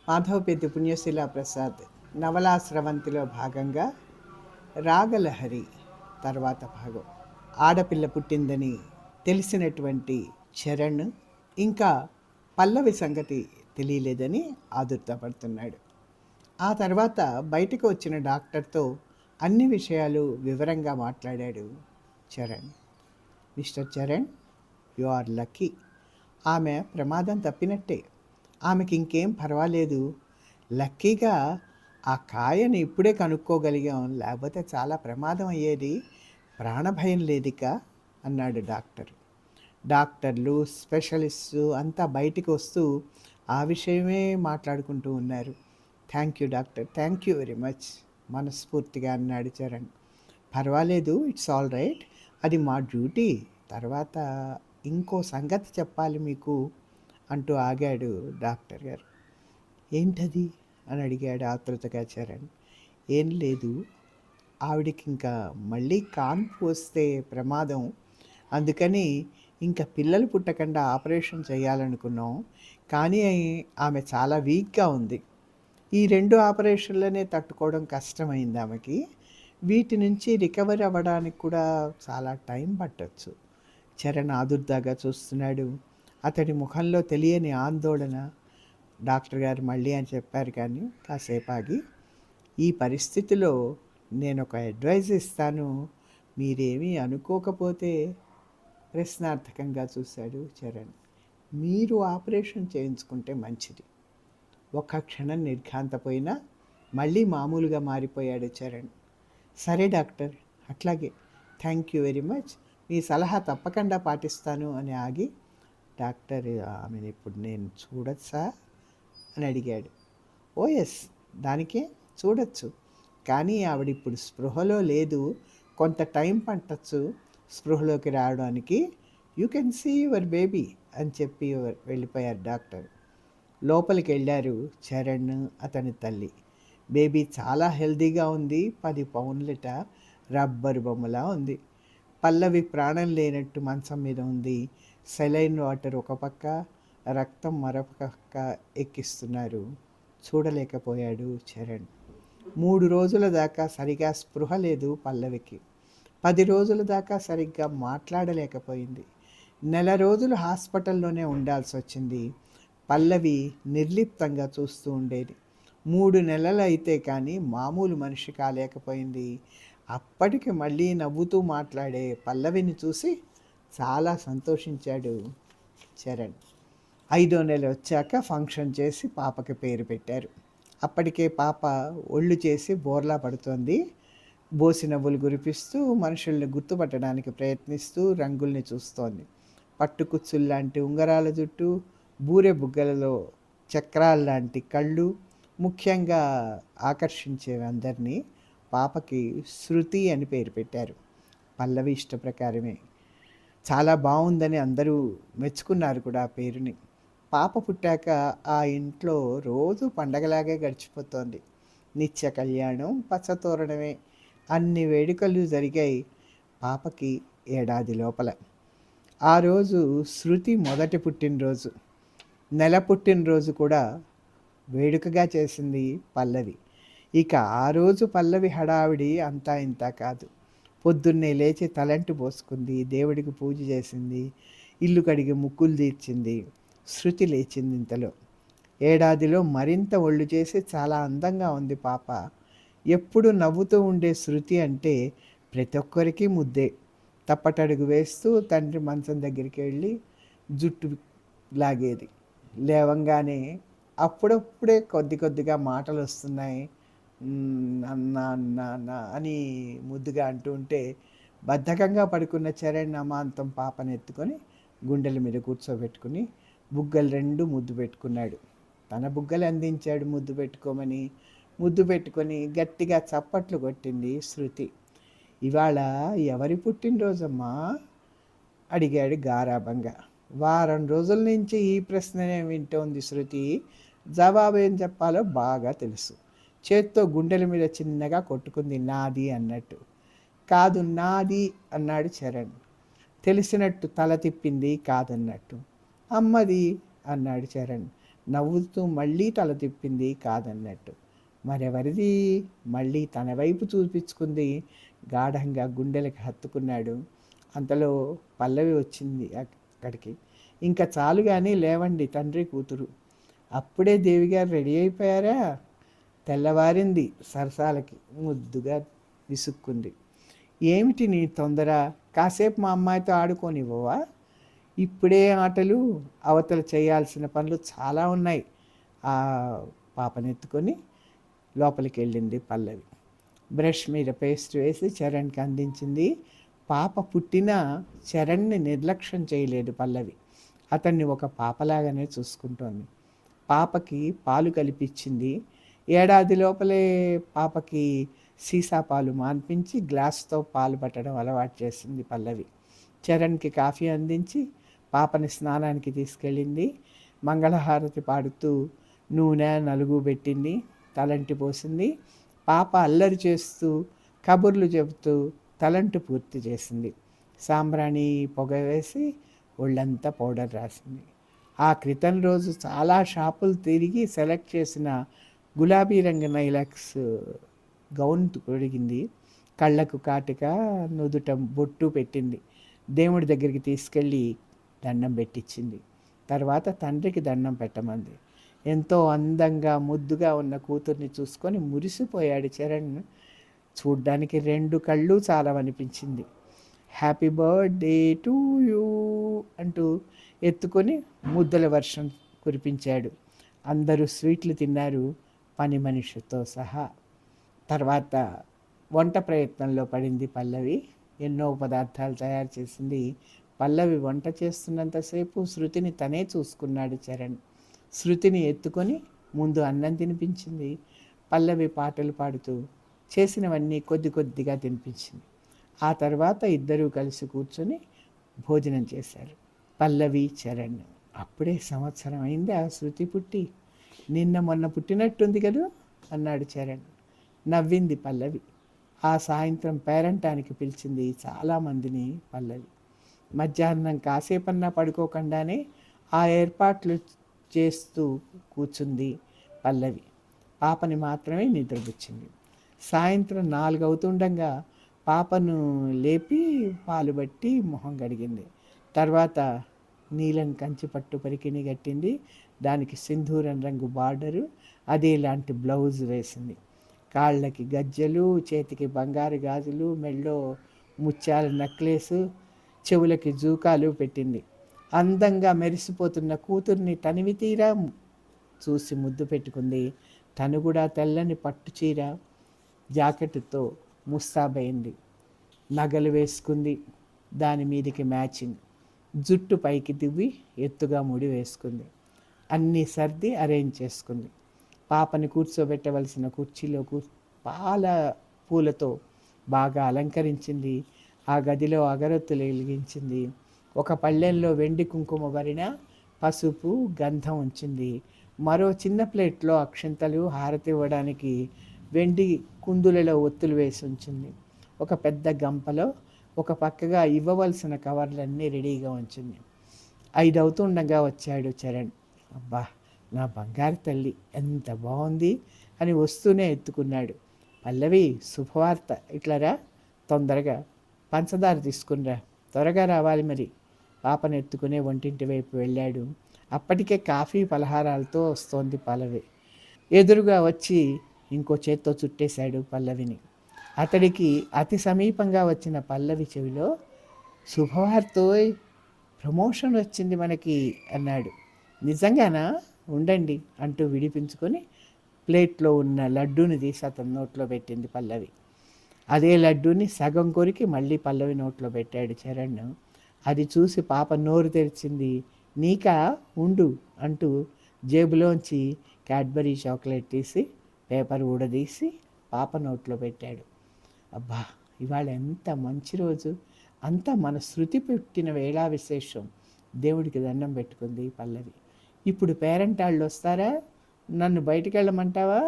మాధవపేతి పుణ్యశీలా ప్రసాద్ నవలా స్రవంతిలో భాగంగా రాగలహరి తర్వాత భాగం. ఆడపిల్ల పుట్టిందని తెలిసినటువంటి చరణ్ ఇంకా పల్లవి సంగతి తెలియలేదని ఆదుర్తపడుతున్నాడు. ఆ తర్వాత బయటకు వచ్చిన డాక్టర్తో అన్ని విషయాలు వివరంగా మాట్లాడాడు Charan. Mister Charan, you are lucky. ఆమె ప్రమాదం తప్పినట్టే. ఆమెకి ఇంకేం పర్వాలేదు. లక్కీగా ఆ కాయని ఇప్పుడే కనుక్కోగలిగాం, లేకపోతే చాలా ప్రమాదం అయ్యేది. ప్రాణభయం లేదిక అన్నాడు డాక్టర్. డాక్టర్లు, స్పెషలిస్టు అంతా బయటికి వస్తూ ఆ విషయమే మాట్లాడుకుంటూ ఉన్నారు. Thank you doctor, thank you very much మనస్ఫూర్తిగా అన్నాడు చరణ్. పర్వాలేదు, ఇట్స్ ఆల్ రైట్. అది మా డ్యూటీ. తర్వాత ఇంకో సంగతి చెప్పాలి మీకు అంటూ ఆగాడు డాక్టర్ గారు. ఏంటది అని అడిగాడు ఆతృతగా చరణ్. ఏం లేదు, ఆవిడికి ఇంకా మళ్ళీ కాన్పు వస్తే ప్రమాదం. అందుకని ఇంకా పిల్లలు పుట్టకుండా ఆపరేషన్ చేయాలనుకున్నాం. కానీ ఆమె చాలా వీక్గా ఉంది. ఈ 2 ఆపరేషన్లనే తట్టుకోవడం కష్టమైంది ఆమెకి. వీటి నుంచి రికవర్ అవ్వడానికి కూడా చాలా టైం పట్టచ్చు. చరణ్ ఆదుర్దాగా చూస్తున్నాడు. అతడి ముఖంలో తెలియని ఆందోళన. డాక్టర్ గారు మళ్ళీ అని చెప్పారు, కానీ కాసేపు ఆగి, ఈ పరిస్థితిలో నేను ఒక అడ్వైజ్ ఇస్తాను, మీరేమీ అనుకోకపోతే ప్రశ్నార్థకంగా చూశాడు చరణ్. మీరు ఆపరేషన్ చేయించుకుంటే మంచిది. ఒక్క క్షణం నిర్ఘాంతపోయినా మళ్ళీ మామూలుగా మారిపోయాడు చరణ్. సరే డాక్టర్, అట్లాగే, థ్యాంక్ యూ వెరీ మచ్, మీ సలహా తప్పకుండా పాటిస్తాను అని ఆగి, డాక్టర్, ఆమెను ఇప్పుడు నేను చూడొచ్చా అని అడిగాడు. ఓ ఎస్, దానికే చూడొచ్చు. కానీ ఆవిడ ఇప్పుడు స్పృహలో లేదు, కొంత టైం పట్టచ్చు స్పృహలోకి రావడానికి. You can see your baby అని చెప్పి వెళ్ళిపోయారు డాక్టర్. లోపలికి వెళ్ళారు చరణ్, అతని తల్లి. బేబీ చాలా హెల్తీగా ఉంది. 10 పౌండ్లట, రబ్బరు బొమ్మలా ఉంది. పల్లవి ప్రాణం లేనట్టు మంచం మీద ఉంది. సెలైన్ వాటర్ ఒక పక్క, రక్తం మరొక పక్క ఎక్కిస్తున్నారు. చూడలేకపోయాడు చరణ్. 3 రోజుల దాకా సరిగా స్పృహ లేదు పల్లవికి. 10 రోజుల దాకా సరిగ్గా మాట్లాడలేకపోయింది. 1 నెల రోజులు హాస్పిటల్లోనే ఉండాల్సి వచ్చింది. పల్లవి నిర్లిప్తంగా చూస్తూ ఉండేది. 3 నెలలు అయితే కానీ మామూలు మనిషి కాలేకపోయింది. అప్పటికి మళ్ళీ నవ్వుతూ మాట్లాడే పల్లవిని చూసి చాలా సంతోషించాడు చరణ్. 5వ నెల వచ్చాక ఫంక్షన్ చేసి పాపకి పేరు పెట్టారు. అప్పటికే పాప ఒళ్ళు చేసి బోర్లా పడుతోంది. బోసి నవ్వులు కురిపిస్తూ మనుషుల్ని గుర్తుపట్టడానికి ప్రయత్నిస్తూ రంగుల్ని చూస్తోంది. పట్టుకుచ్చుల్లాంటి ఉంగరాల జుట్టు, బూరె బుగ్గలలో చక్రాల్లాంటి కళ్ళు ముఖ్యంగా ఆకర్షించేవి అందరినీ. పాపకి శృతి అని పేరు పెట్టారు. పల్లవి ఇష్ట ప్రకారమే. చాలా బాగుందని అందరూ మెచ్చుకున్నారు కూడా ఆ పేరుని. పాప పుట్టాక ఆ ఇంట్లో రోజు పండగలాగే గడిచిపోతోంది. నిత్య కళ్యాణం, పచ్చతోరణమే. అన్ని వేడుకలు జరిగాయి పాపకి ఏడాది లోపల. ఆ రోజు శృతి మొదటి పుట్టినరోజు. నెల పుట్టినరోజు కూడా వేడుకగా చేసింది పల్లవి. ఇక ఆ రోజు పల్లవి హడావిడి అంతా ఇంతా కాదు. పొద్దున్నే లేచి తలంటి పోసుకుంది, దేవుడికి పూజ చేసింది, ఇల్లు కడిగి ముక్కులు తీర్చింది. శృతి లేచింది ఇంతలో. ఏడాదిలో మరింత ఒళ్ళు చేసి చాలా అందంగా ఉంది పాప. ఎప్పుడు నవ్వుతూ ఉండే శృతి అంటే ప్రతి ఒక్కరికి ముద్దే. తప్పటడుగు వేస్తూ తండ్రి మంచం దగ్గరికి వెళ్ళి జుట్టు లాగేది. లేవంగానే అప్పుడప్పుడే కొద్ది కొద్దిగా మాటలు వస్తున్నాయి. అన్న అన్న అన్న అని ముద్దుగా అంటూ ఉంటే బద్ధకంగా పడుకున్న చరణ్ అమాంతం పాపను ఎత్తుకొని గుండెల మీద కూర్చోబెట్టుకుని బుగ్గలు 2 ముద్దు పెట్టుకున్నాడు. తన బుగ్గలు అందించాడు ముద్దు పెట్టుకోమని. ముద్దు పెట్టుకొని గట్టిగా చప్పట్లు కొట్టింది శృతి. ఇవాళ ఎవరి పుట్టినరోజమ్మా అడిగాడు గారాబంగా. వారం రోజుల నుంచి ఈ ప్రశ్ననే వింటోంది శృతి. జవాబు ఏం చెప్పాలో బాగా తెలుసు. చేత్తో గుండెల మీద చిన్నగా కొట్టుకుంది, నాది అన్నట్టు. కాదు, నాది అన్నాడు చరణ్. తెలిసినట్టు తల తిప్పింది కాదన్నట్టు. అమ్మది అన్నాడు చరణ్. నవ్వుతూ మళ్ళీ తల తిప్పింది కాదన్నట్టు. మరెవరిది? మళ్ళీ తన వైపు చూపించుకుంది. గాఢంగా గుండెలకు హత్తుకున్నాడు. అంతలో పల్లవి వచ్చింది అక్కడికి. ఇంకా చాలు గాని లేవండి తండ్రి కూతురు. అప్పుడే దేవిగారు రెడీ అయిపోయారా? తెల్లవారింది సరసాలకి ముద్దుగా విసుక్కుంది. ఏమిటి నీ తొందర? కాసేపు మా అమ్మాయితో ఆడుకోనివ్వవా? ఇప్పుడే ఆటలు, అవతల చేయాల్సిన పనులు చాలా ఉన్నాయి. ఆ పాపనెత్తుకొని లోపలికి వెళ్ళింది పల్లవి. బ్రష్ మీద పేస్ట్ వేసి చరణ్కి అందించింది. పాప పుట్టినా చరణ్ని నిర్లక్ష్యం చేయలేదు పల్లవి. అతన్ని ఒక పాపలాగానే చూసుకుంటోంది. పాపకి పాలు కలిపిచ్చింది. ఏడాది లోపలే పాపకి సీసా పాలు మాన్పించి గ్లాస్తో పాలు పట్టడం అలవాటు చేసింది పల్లవి. చరణ్కి కాఫీ అందించి పాపని స్నానానికి తీసుకెళ్ళింది. మంగళహారతి పాడుతూ నూనె నలుగు పెట్టింది. తలంటి పోసింది. పాప అల్లరి చేస్తూ కబుర్లు చెబుతూ తలంటు పూర్తి చేసింది. సాంబ్రాణి పొగ వేసి ఒళ్ళంతా పౌడర్ రాసింది. ఆ క్రితం రోజు చాలా షాపులు తిరిగి సెలెక్ట్ చేసిన గులాబీ రంగు నైలాక్స్ గౌన్ తొడిగింది. కళ్ళకు కాటిక, నుదుట బొట్టు పెట్టింది. దేవుడి దగ్గరికి తీసుకెళ్ళి దండం పెట్టించింది. తర్వాత తండ్రికి దండం పెట్టమంది. ఎంతో అందంగా ముద్దుగా ఉన్న కూతుర్ని చూసుకొని మురిసిపోయాడు చరణ్. చూడ్డానికి 2 కళ్ళు చాలవనిపించింది. హ్యాపీ బర్త్డే టు యూ అంటూ ఎత్తుకొని ముద్దల వర్షం కురిపించాడు. అందరూ స్వీట్లు తిన్నారు, పని మనిషితో సహా. తర్వాత వంట ప్రయత్నంలో పడింది పల్లవి. ఎన్నో పదార్థాలు తయారు చేసింది. పల్లవి వంట చేస్తున్నంతసేపు శృతిని తనే చూసుకున్నాడు చరణ్. శృతిని ఎత్తుకొని ముందు అన్నం తినిపించింది. పల్లవి పాటలు పాడుతూ చేసినవన్నీ కొద్ది కొద్దిగా తినిపించింది. ఆ తర్వాత ఇద్దరూ కలిసి కూర్చొని భోజనం చేశారు. పల్లవి, చరణ్. అప్పుడే సంవత్సరం అయింది ఆ శృతి పుట్టి. నిన్న మొన్న పుట్టినట్టుంది కదూ అన్నాడు చరణ్. నవ్వింది పల్లవి. ఆ సాయంత్రం పేరంటానికి పిలిచింది చాలామందిని పల్లవి. మధ్యాహ్నం కాసేపన్నా పడుకోకుండానే ఆ ఏర్పాట్లు చేస్తూ కూర్చుంది పల్లవి. పాపని మాత్రమే నిద్రపుచ్చింది. సాయంత్రం 4 అవుతుండగా పాపను లేపి పాలు బట్టి మొహం కడిగింది. తర్వాత నీలం కంచి పట్టు పరికిణి కట్టింది. దానికి సింధూరం రంగు బార్డరు, అదేలాంటి బ్లౌజ్ వేసింది. కాళ్ళకి గజ్జెలు, చేతికి బంగారు గాజులు, మెళ్ళో ముత్యాల నెక్లెసు, చెవులకి జూకాలు పెట్టింది. అందంగా మెరిసిపోతున్న కూతుర్ని తనివి తీరా చూసి ముద్దు పెట్టుకుంది. తను కూడా తెల్లని పట్టు చీర జాకెట్తో ముస్తాబైంది. నగలు వేసుకుంది. దాని మీదికి మ్యాచింగ్ జుట్టు పైకి దివ్వి ఎత్తుగా ముడి వేసుకుంది. అన్నీ సర్ది అరేంజ్ చేసుకుంది. పాపని కూర్చోబెట్టవలసిన కుర్చీలో పాల పూలతో బాగా అలంకరించింది. ఆ గదిలో అగరొత్తులు వెలిగించింది. ఒక పళ్ళెంలో వెండి కుంకుమ భరిణ, పసుపు, గంధం ఉంచింది. మరో చిన్న ప్లేట్లో అక్షింతలు, హారతి ఇవ్వడానికి వెండి కుందులలో ఒత్తులు వేసి ఉంచింది. ఒక పెద్ద గంపలో ఒక పక్కగా ఇవ్వవలసిన కవర్లన్నీ రెడీగా ఉంచింది. 5 అవుతుండగా వచ్చాడు చరణ్. అబ్బా, నా బంగారు తల్లి ఎంత బాగుంది అని వస్తూనే ఎత్తుకున్నాడు. పల్లవి, శుభవార్త, ఇట్లరా, తొందరగా పంచదార తీసుకునిరా, త్వరగా రావాలి మరి. పాపను ఎత్తుకునే వంటింటి వైపు వెళ్ళాడు. అప్పటికే కాఫీ పలహారాలతో వస్తోంది పల్లవి. ఎదురుగా వచ్చి ఇంకో చేత్తో చుట్టేశాడు పల్లవిని. అతడికి అతి సమీపంగా వచ్చిన పల్లవి చెవిలో, శుభవార్తోయ్, ప్రమోషన్ వచ్చింది మనకి అన్నాడు. నిజంగానా? ఉండండి అంటూ విడిపించుకొని ప్లేట్లో ఉన్న లడ్డూని తీసి అతని నోట్లో పెట్టింది పల్లవి. అదే లడ్డూని సగం కొరికి మళ్ళీ పల్లవి నోట్లో పెట్టాడు చరణ్. అది చూసి పాప నోరు తెరిచింది. నీకా, ఉండు అంటూ జేబులోంచి క్యాడ్బరీ చాక్లెట్ తీసి పేపర్ ఊడదీసి పాప నోట్లో పెట్టాడు. అబ్బా, ఇవాళ ఎంత మంచి రోజు, అంతా మన శృతి పుట్టిన వేళా విశేషం. దేవుడికి దండం పెట్టుకుంది పల్లవి. ఇప్పుడు పేరెంటాళ్ళు వస్తారా? నన్ను బయటికి వెళ్ళమంటావా?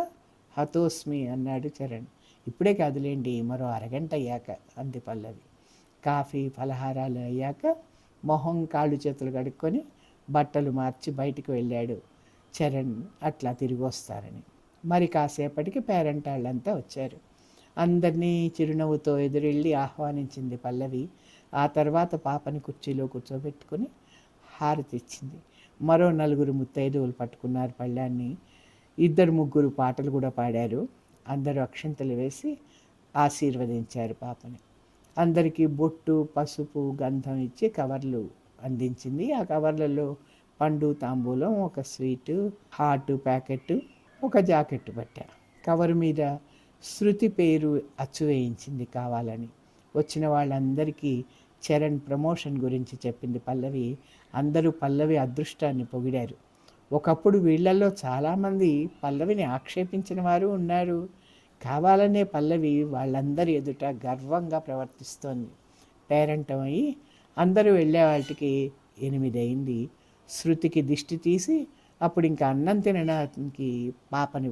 హతోస్మి అన్నాడు చరణ్. ఇప్పుడే కాదులేండి, మరో అరగంట అయ్యాక అంది పల్లవి. కాఫీ ఫలహారాలు అయ్యాక మొహం కాళ్ళు చేతులు కడుక్కొని బట్టలు మార్చి బయటికి వెళ్ళాడు. చరణ్ అట్లా తిరిగి వస్తారని. మరి కాసేపటికి పేరెంట్ వాళ్ళంతా వచ్చారు. అందరినీ చిరునవ్వుతో ఎదురెళ్ళి ఆహ్వానించింది పల్లవి. ఆ తర్వాత పాపని కుర్చీలో కూర్చోబెట్టుకుని హారతి ఇచ్చింది. మరో నలుగురు ముత్తైదువులు పట్టుకున్నారు పళ్ళాన్ని. ఇద్దరు ముగ్గురు పాటలు కూడా పాడారు. అందరూ అక్షింతలు వేసి ఆశీర్వదించారు పాపని. అందరికీ బొట్టు, పసుపు, గంధం ఇచ్చి కవర్లు అందించింది. ఆ కవర్లలో పండు, తాంబూలం, ఒక స్వీటు, హాటు ప్యాకెట్, ఒక జాకెట్టు పట్టారు. కవరు మీద శృతి పేరు అచ్చు వేయించింది కావాలని. వచ్చిన వాళ్ళందరికీ చరణ్ ప్రమోషన్ గురించి చెప్పింది పల్లవి. అందరూ పల్లవి అదృష్టాన్ని పొగిడారు. ఒకప్పుడు వీళ్లలో చాలామంది పల్లవిని ఆక్షేపించిన వారు ఉన్నారు. కావాలనే పల్లవి వాళ్ళందరి ఎదుట గర్వంగా ప్రవర్తిస్తోంది. పేరెంటం అయ్యి అందరూ వెళ్ళే వాటికి 8 అయింది. శృతికి దిష్టి తీసి అప్పుడు ఇంకా అన్నం తినడానికి పాపని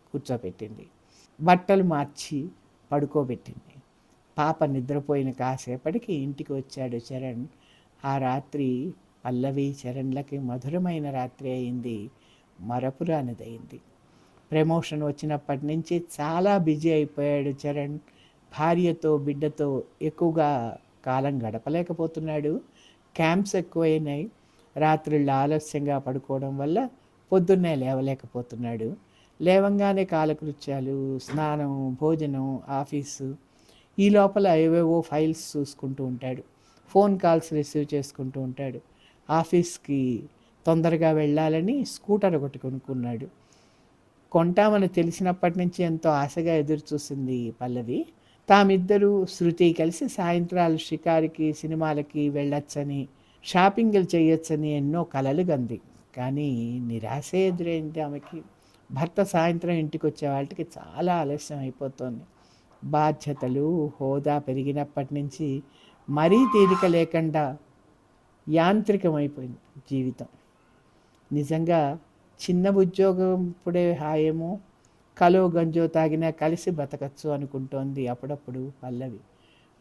కూర్చోబెట్టింది. బట్టలు మార్చి పడుకోబెట్టింది. పాప నిద్రపోయిన కాసేపటికి ఇంటికి వచ్చాడు చరణ్. ఆ రాత్రి పల్లవి చరణ్లకి మధురమైన రాత్రి అయింది, మరపురానిదయింది. ప్రమోషన్ వచ్చినప్పటి నుంచి చాలా బిజీ అయిపోయాడు చరణ్. భార్యతో బిడ్డతో ఎక్కువగా కాలం గడపలేకపోతున్నాడు. క్యాంప్స్ ఎక్కువైనాయి. రాత్రిళ్ళు ఆలస్యంగా పడుకోవడం వల్ల పొద్దున్నే లేవలేకపోతున్నాడు. లేవంగానే కాలకృత్యాలు, స్నానం, భోజనం, ఆఫీసు, ఈ లోపల ఏవేవో ఫైల్స్ చూసుకుంటూ ఉంటాడు. ఫోన్ కాల్స్ రిసీవ్ చేసుకుంటూ ఉంటాడు. ఆఫీస్కి తొందరగా వెళ్ళాలని స్కూటర్ ఒకటి కొనుక్కున్నాడు. కొంటామని తెలిసినప్పటి నుంచి ఎంతో ఆశగా ఎదురు చూసింది పల్లవి. తామిద్దరూ శృతి కలిసి సాయంత్రాలు షికారికి, సినిమాలకి వెళ్ళొచ్చని, షాపింగ్లు చేయొచ్చని ఎన్నో కలలు గంది. కానీ నిరాశే ఎదురైంది ఆమెకి. భర్త సాయంత్రం ఇంటికి వచ్చే వాళ్ళకి చాలా ఆలస్యం అయిపోతుంది. బాధ్యతలు, హోదా పెరిగినప్పటి నుంచి మరీ తీరిక లేకుండా యాంత్రికమైపోయింది జీవితం. నిజంగా చిన్న ఉద్యోగం ఇప్పుడే హాయేమో, కలో గంజో తాగినా కలిసి బతకచ్చు అనుకుంటోంది అప్పుడప్పుడు పల్లవి.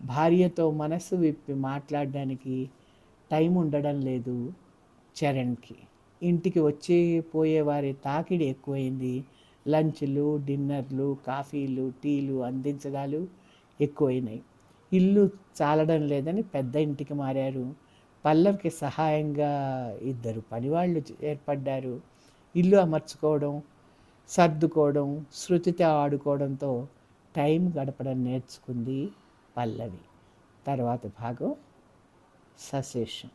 భార్యతో మనసు విప్పి మాట్లాడడానికి టైం ఉండడం లేదు చరణ్కి. ఇంటికి వచ్చి పోయేవారి తాకిడి ఎక్కువైంది. లంచ్లు, డిన్నర్లు, కాఫీలు, టీలు అందించడాలు ఎక్కువైనాయి. ఇల్లు చాలడం లేదని పెద్ద ఇంటికి మారారు. పల్లవికి సహాయంగా 2 పనివాళ్ళు ఏర్పడ్డారు. ఇల్లు అమర్చుకోవడం, సర్దుకోవడం, శృతితో ఆడుకోవడంతో టైం గడపడం నేర్చుకుంది పల్లవి. తర్వాత భాగం సశేషం.